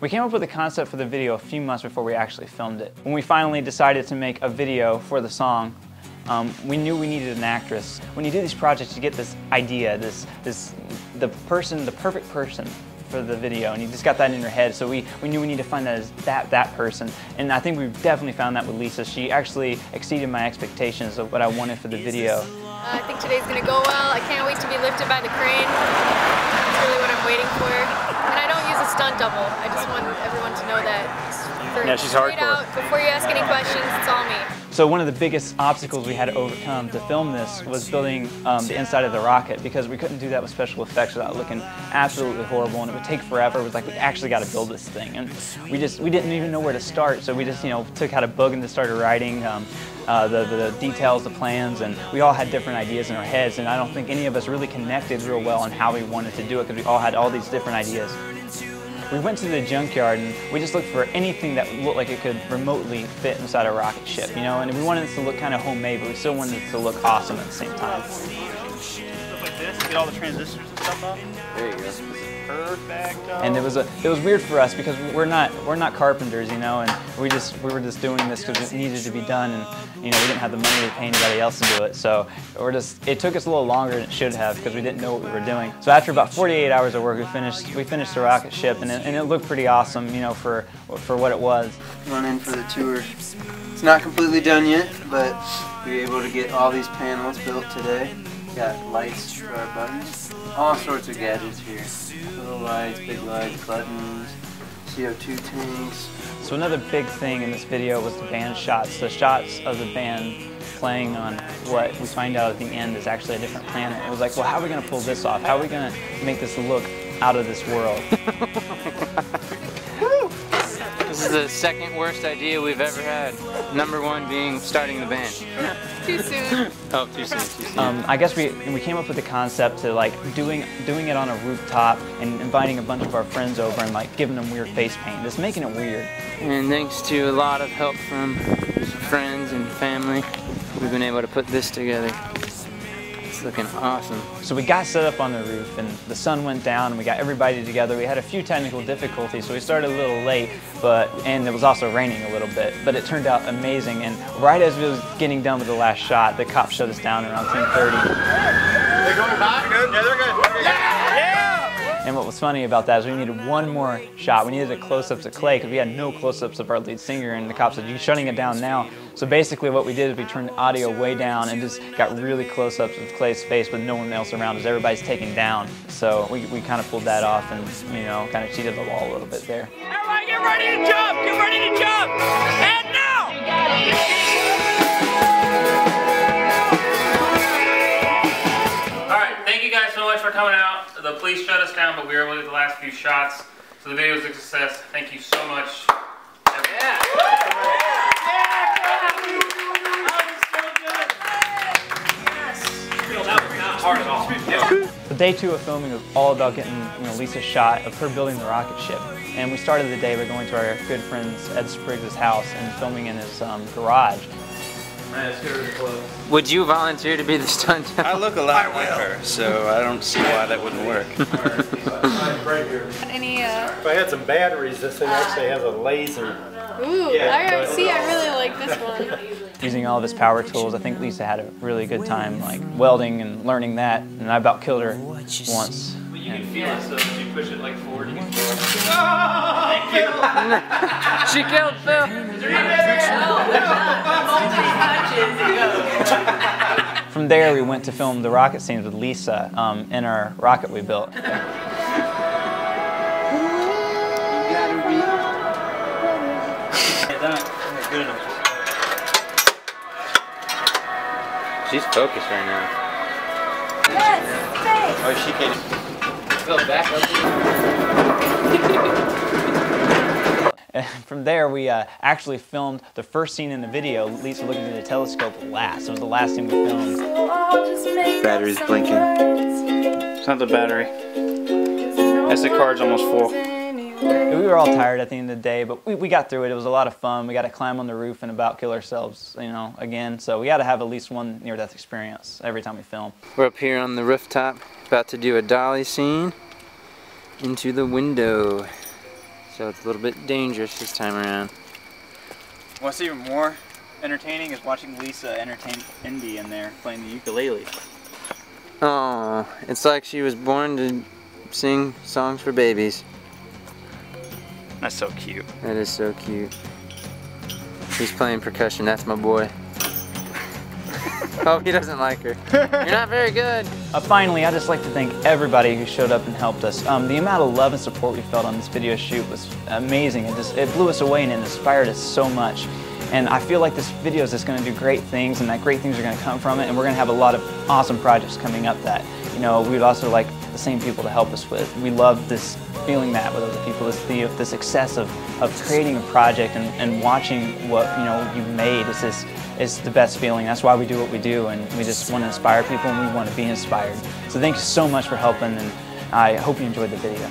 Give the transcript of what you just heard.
We came up with the concept for the video a few months before we actually filmed it. When we finally decided to make a video for the song, we knew we needed an actress. When you do these projects, you get this idea, the perfect person for the video, and you just got that in your head. So we knew we needed to find that as that person, and I think we've definitely found that with Lisa. She actually exceeded my expectations of what I wanted for the video. I think today's gonna go well. I can't wait to be lifted by the crane. That's really what I'm waiting for. And I don't use a stunt double. I just want everyone to know that. Yeah, she's hardcore. Before you ask any questions, it's all me. So one of the biggest obstacles we had to overcome to film this was building the inside of the rocket, because we couldn't do that with special effects without looking absolutely horrible, and it would take forever. It was like, we actually got to build this thing, and we didn't even know where to start. So we just took out a book and just started writing the details, the plans, and we all had different ideas in our heads, and I don't think any of us really connected real well on how we wanted to do it, because we all had all these different ideas. We went to the junkyard and we just looked for anything that looked like it could remotely fit inside a rocket ship, and we wanted it to look kind of homemade, but we still wanted it to look awesome at the same time. Stuff like this, get all the transistors and stuff up. There you go. Perfect. And it was weird for us because we're not carpenters, and we were just doing this because it needed to be done, and we didn't have the money to pay anybody else to do it. So it took us a little longer than it should have because we didn't know what we were doing. So after about 48 hours of work, we finished the rocket ship, and it looked pretty awesome, for what it was. Come on in for the tour. It's not completely done yet, but we were able to get all these panels built today. Got lights for our buttons, all sorts of gadgets here. Little lights, big lights, buttons, CO2 tanks. So another big thing in this video was the band shots. The shots of the band playing on what we find out at the end is actually a different planet. It was like, well, how are we going to pull this off? How are we going to make this look out of this world? This is the second worst idea we've ever had. Number one being starting the band. Too soon. Oh, too soon, too soon. I guess we came up with the concept to doing it on a rooftop and inviting a bunch of our friends over and giving them weird face paint, just making it weird. And thanks to a lot of help from friends and family, we've been able to put this together. It's looking awesome. So we got set up on the roof, and the sun went down, and we got everybody together. We had a few technical difficulties, so we started a little late, and it was also raining a little bit, but it turned out amazing. And right as we was getting done with the last shot, the cops shut us down around 10:30. They're going back? Good? Yeah, they're good. Yeah! And what was funny about that is we needed one more shot. We needed a close-ups of Clay because we had no close-ups of our lead singer, and the cops said, "You're shutting it down now." So basically what we did is we turned the audio way down and just got really close-ups of Clay's face with no one else around as everybody's taken down. So we kind of pulled that off and, kind of cheated the law a little bit there. Everybody get ready to jump! Get ready to jump! And now! Alright, thank you guys so much for coming out. The police shut us down, but we were able to get the last few shots. So the video was a success. Thank you so much. Yeah. Hard at all. The day 2 of filming was all about getting Lisa's shot of her building the rocket ship. And we started the day by going to our good friend's Ed Spriggs' house and filming in his garage. Would you volunteer to be the stunt double? I look a lot like her, so I don't see why that wouldn't work. Any If I had some batteries, this thing actually has a laser. Ooh, I really like this one. Using all of his power tools, I think Lisa had a really good time welding and learning that, and I about killed her once. But you can feel it, so if you push it forward, you can feel it. She killed Phil! From there, we went to film the rocket scenes with Lisa in our rocket we built. Good enough. She's focused right now. Yes, Oh, she can't. Phil, back up. And from there, we actually filmed the first scene in the video, Lisa looking through the telescope last. It was the last scene we filmed. Battery's blinking. It's not the battery. SD card's almost full. We were all tired at the end of the day, but we got through it. It was a lot of fun. We got to climb on the roof and about kill ourselves, again. So we got to have at least one near-death experience every time we film. We're up here on the rooftop, about to do a dolly scene into the window. So it's a little bit dangerous this time around. What's even more entertaining is watching Lisa entertain Indy in there playing the ukulele. Oh, it's like she was born to sing songs for babies. That's so cute. That is so cute. He's playing percussion, that's my boy. Oh, he doesn't like her. You're not very good. Finally, I'd just like to thank everybody who showed up and helped us. The amount of love and support we felt on this video shoot was amazing. It blew us away and it inspired us so much. And I feel like this video is just going to do great things, and that great things are going to come from it, and we're going to have a lot of awesome projects coming up that, you know, we would also like the same people to help us with. We love this feeling that with other people, the success of creating a project and watching what, you know, you've made is the best feeling. That's why we do what we do, and we just want to inspire people and we want to be inspired. So thank you so much for helping, and I hope you enjoyed the video.